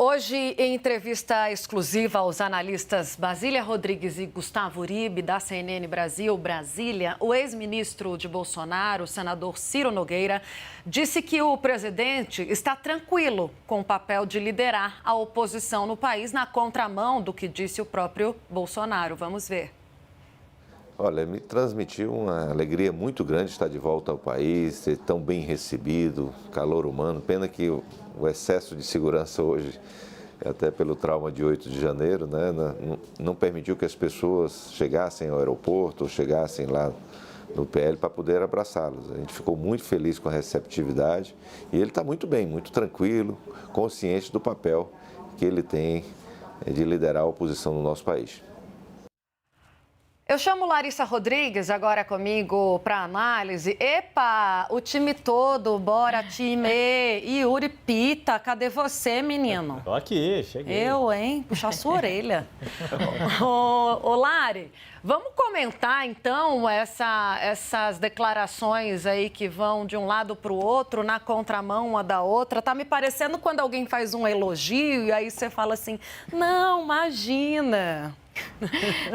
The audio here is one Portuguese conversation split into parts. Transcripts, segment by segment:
Hoje, em entrevista exclusiva aos analistas Basília Rodrigues e Gustavo Uribe, da CNN Brasil, Brasília, o ex-ministro de Bolsonaro, o senador Ciro Nogueira, disse que o presidente está tranquilo com o papel de liderar a oposição no país, na contramão do que disse o próprio Bolsonaro. Vamos ver. Olha, me transmitiu uma alegria muito grande estar de volta ao país, ser tão bem recebido, calor humano. Pena que o excesso de segurança hoje, até pelo trauma de 8 de janeiro, né, não permitiu que as pessoas chegassem ao aeroporto ou chegassem lá no PL para poder abraçá-los. A gente ficou muito feliz com a receptividade e ele está muito bem, muito tranquilo, consciente do papel que ele tem de liderar a oposição no nosso país. Eu chamo Larissa Rodrigues agora comigo para análise. Epa, o time todo, bora time! Yuri Pita, cadê você, menino? Tô aqui, cheguei. Eu, hein? Puxar sua orelha. Ô, Lari, vamos comentar então essas declarações aí que vão de um lado para o outro, na contramão uma da outra. Tá me parecendo quando alguém faz um elogio e aí você fala assim, não, imagina.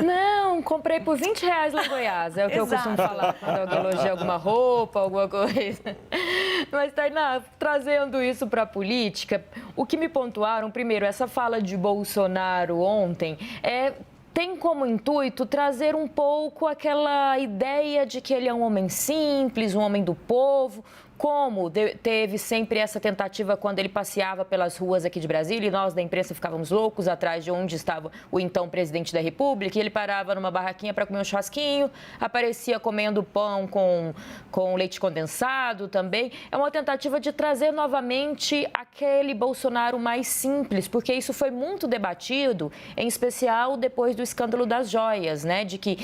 Não, comprei por R$20 lá em Goiás. É o que eu costumo falar quando alguém elogia alguma roupa, alguma coisa. Mas, Tainá, trazendo isso para a política, o que me pontuaram, primeiro, essa fala de Bolsonaro ontem tem como intuito trazer um pouco aquela ideia de que ele é um homem simples, um homem do povo, como teve sempre essa tentativa quando ele passeava pelas ruas aqui de Brasília e nós da imprensa ficávamos loucos atrás de onde estava o então presidente da República, e ele parava numa barraquinha para comer um churrasquinho, aparecia comendo pão com leite condensado também. É uma tentativa de trazer novamente aquele Bolsonaro mais simples, porque isso foi muito debatido, em especial depois do escândalo das joias, né? De que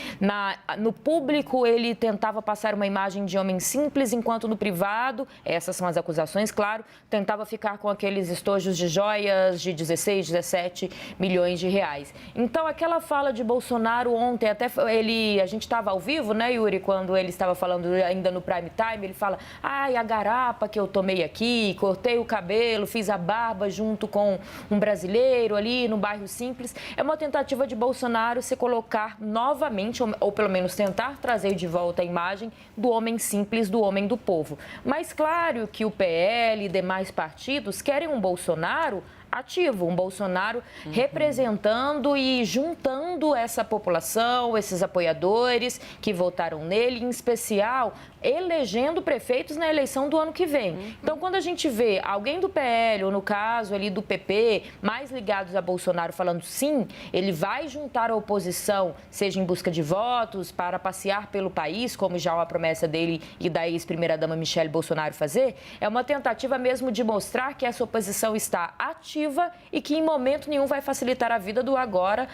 no público ele tentava passar uma imagem de homem simples, enquanto no privado, essas são as acusações, claro, tentava ficar com aqueles estojos de joias de 16, 17 milhões de reais. Então, aquela fala de Bolsonaro ontem, até a gente estava ao vivo, né, Yuri, quando ele estava falando ainda no prime time, ele fala, ai, a garapa que eu tomei aqui, cortei o cabelo, fiz a barba junto com um brasileiro ali no bairro Simples. É uma tentativa de Bolsonaro se colocar novamente, ou pelo menos tentar trazer de volta a imagem do homem simples, do homem do povo. Mas claro que o PL e demais partidos querem um Bolsonaro ativo, um Bolsonaro representando e juntando essa população, esses apoiadores que votaram nele, em especial elegendo prefeitos na eleição do ano que vem. Então, quando a gente vê alguém do PL, ou no caso ali do PP, mais ligados a Bolsonaro falando sim, ele vai juntar a oposição, seja em busca de votos, para passear pelo país, como já uma promessa dele e da ex-primeira-dama Michele Bolsonaro fazer, é uma tentativa mesmo de mostrar que essa oposição está ativa e que em momento nenhum vai facilitar a vida do agora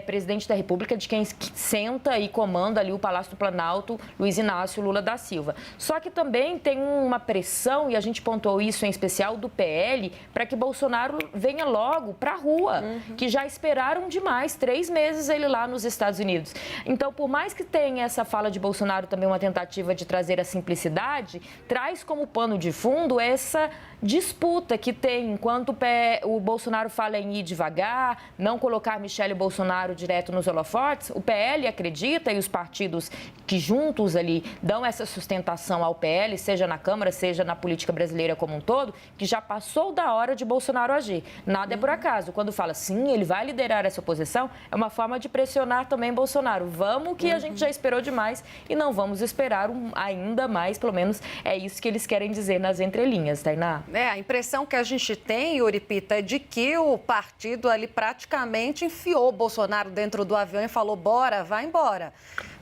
presidente da República, de quem senta e comanda ali o Palácio do Planalto, Luiz Inácio Lula da Silva. Só que também tem uma pressão, e a gente pontuou isso em especial, do PL, para que Bolsonaro venha logo para a rua, que já esperaram demais, 3 meses ele lá nos Estados Unidos. Então, por mais que tenha essa fala de Bolsonaro também uma tentativa de trazer a simplicidade, traz como pano de fundo essa disputa que tem, enquanto o Bolsonaro fala em ir devagar, não colocar Michele Bolsonaro direto nos holofotes, o PL acredita, e os partidos que juntos ali dão essa sustentação ao PL, seja na Câmara, seja na política brasileira como um todo, que já passou da hora de Bolsonaro agir. Nada é por acaso. Quando fala sim, ele vai liderar essa oposição, é uma forma de pressionar também Bolsonaro. Vamos que a gente já esperou demais e não vamos esperar ainda mais, pelo menos é isso que eles querem dizer nas entrelinhas, Tainá. A impressão que a gente tem, Yuri Pita, é de que o partido ali praticamente enfiou o Bolsonaro dentro do avião e falou, bora, vai embora.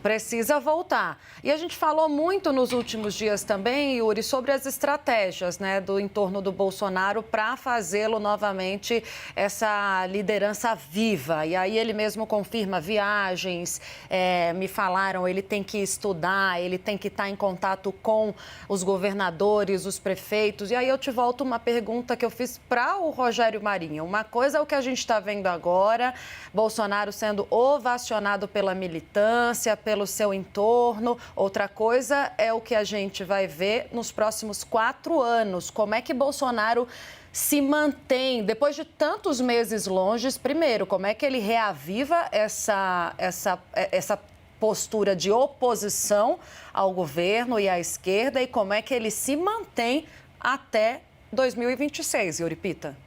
Precisa voltar. E a gente falou muito nos últimos dias também, Yuri, sobre as estratégias, né, do entorno do Bolsonaro para fazê-lo novamente essa liderança viva. E aí ele mesmo confirma viagens, me falaram, ele tem que estudar, ele tem que estar em contato com os governadores, os prefeitos. E aí eu te volto uma pergunta que eu fiz para o Rogério Marinho. Uma coisa é o que a gente está vendo agora, Bolsonaro sendo ovacionado pela militância, pelo seu entorno. Outra coisa é o que a gente vai ver nos próximos 4 anos. Como é que Bolsonaro se mantém, depois de tantos meses longes, primeiro, como é que ele reaviva essa postura de oposição ao governo e à esquerda e como é que ele se mantém até 2026, Yuri Pita?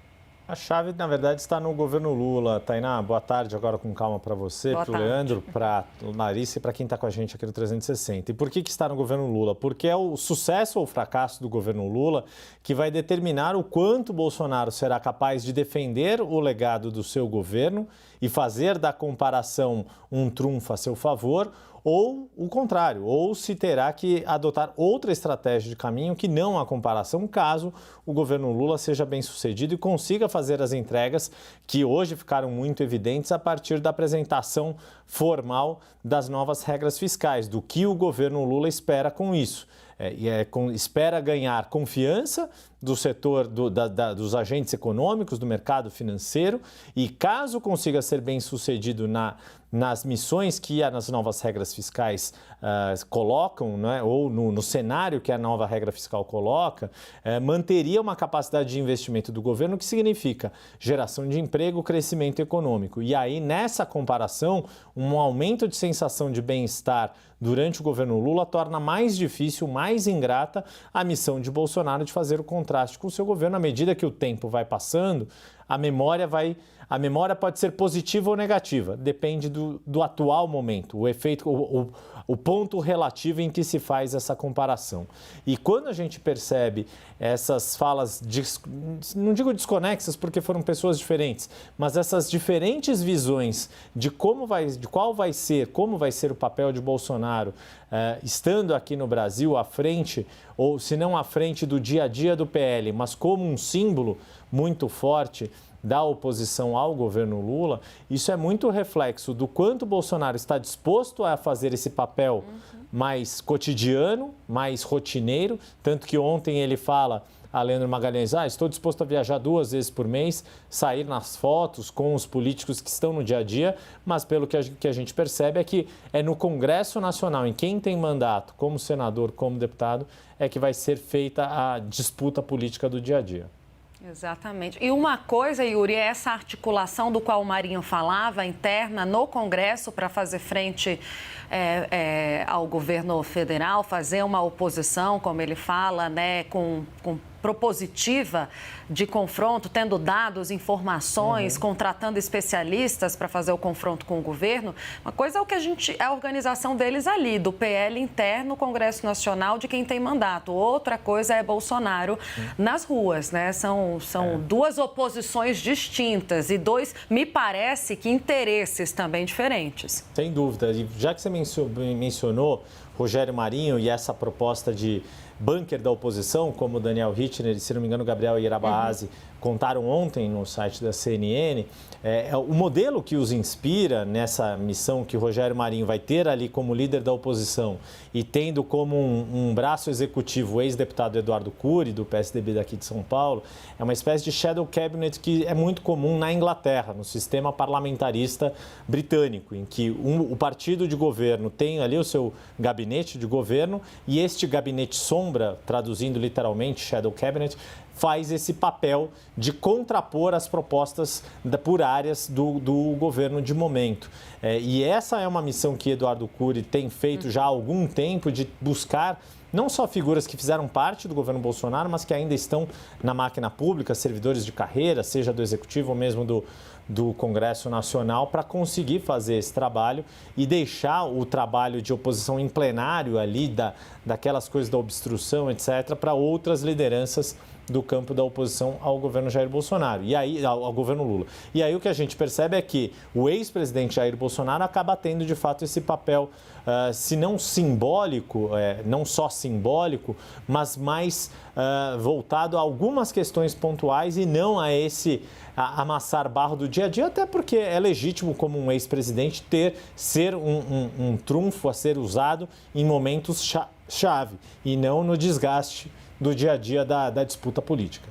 A chave, na verdade, está no governo Lula. Tainá, boa tarde, agora com calma para você, para o Leandro, para o Larissa e para quem está com a gente aqui no 360. E por que está no governo Lula? Porque é o sucesso ou o fracasso do governo Lula que vai determinar o quanto Bolsonaro será capaz de defender o legado do seu governo e fazer da comparação um trunfo a seu favor, ou o contrário, ou se terá que adotar outra estratégia de caminho que não a comparação, caso o governo Lula seja bem sucedido e consiga fazer as entregas que hoje ficaram muito evidentes a partir da apresentação formal das novas regras fiscais, do que o governo Lula espera com isso. Espera ganhar confiança do setor dos agentes econômicos, do mercado financeiro e, caso consiga ser bem sucedido nas missões que as novas regras fiscais colocam, né, ou no cenário que a nova regra fiscal coloca, manteria uma capacidade de investimento do governo que significa geração de emprego, crescimento econômico. E aí, nessa comparação, um aumento de sensação de bem-estar durante o governo Lula torna mais difícil, mais ingrata a missão de Bolsonaro de fazer o contraste com o seu governo. À medida que o tempo vai passando, a memória pode ser positiva ou negativa, depende do atual momento, o efeito, o ponto relativo em que se faz essa comparação. E quando a gente percebe essas falas, não digo desconexas porque foram pessoas diferentes, mas essas diferentes visões de como vai ser o papel de Bolsonaro estando aqui no Brasil à frente, ou se não à frente do dia a dia do PL, mas como um símbolo muito forte da oposição ao governo Lula, isso é muito reflexo do quanto Bolsonaro está disposto a fazer esse papel mais cotidiano, mais rotineiro, tanto que ontem ele fala a Leandro Magalhães, estou disposto a viajar 2 vezes por mês, sair nas fotos com os políticos que estão no dia a dia, mas pelo que a gente percebe é que é no Congresso Nacional, em quem tem mandato, como senador, como deputado, é que vai ser feita a disputa política do dia a dia. Exatamente. E uma coisa, Yuri, é essa articulação do qual o Marinho falava, interna no Congresso, para fazer frente ao governo federal, fazer uma oposição, como ele fala, né, com propositiva de confronto, tendo dados, informações, contratando especialistas para fazer o confronto com o governo. Uma coisa é o que é a organização deles ali, do PL interno, Congresso Nacional, de quem tem mandato. Outra coisa é Bolsonaro nas ruas, né? São duas oposições distintas e me parece que interesses também diferentes. Sem dúvida. E já que você mencionou Rogério Marinho e essa proposta de bunker da oposição, como o Daniel Richtner e, se não me engano, Gabriel Irabazi contaram ontem no site da CNN, o modelo que os inspira nessa missão que o Rogério Marinho vai ter ali como líder da oposição e tendo como um braço executivo o ex-deputado Eduardo Cury, do PSDB daqui de São Paulo, é uma espécie de shadow cabinet que é muito comum na Inglaterra, no sistema parlamentarista britânico, em que o partido de governo tem ali o seu gabinete de governo e este gabinete sombra, traduzindo literalmente shadow cabinet, faz esse papel de contrapor as propostas por áreas do governo de momento. E essa é uma missão que Eduardo Cury tem feito já há algum tempo, de buscar não só figuras que fizeram parte do governo Bolsonaro, mas que ainda estão na máquina pública, servidores de carreira, seja do Executivo ou mesmo do Congresso Nacional, para conseguir fazer esse trabalho e deixar o trabalho de oposição em plenário ali, daquelas coisas da obstrução, etc., para outras lideranças do campo da oposição ao governo Jair Bolsonaro, e aí ao governo Lula. E aí o que a gente percebe é que o ex-presidente Jair Bolsonaro acaba tendo, de fato, esse papel, se não simbólico, não só simbólico, mas mais voltado a algumas questões pontuais e não a esse amassar barro do dia a dia, até porque é legítimo, como um ex-presidente, ser um trunfo a ser usado em momentos chave e não no desgaste do dia a dia da disputa política.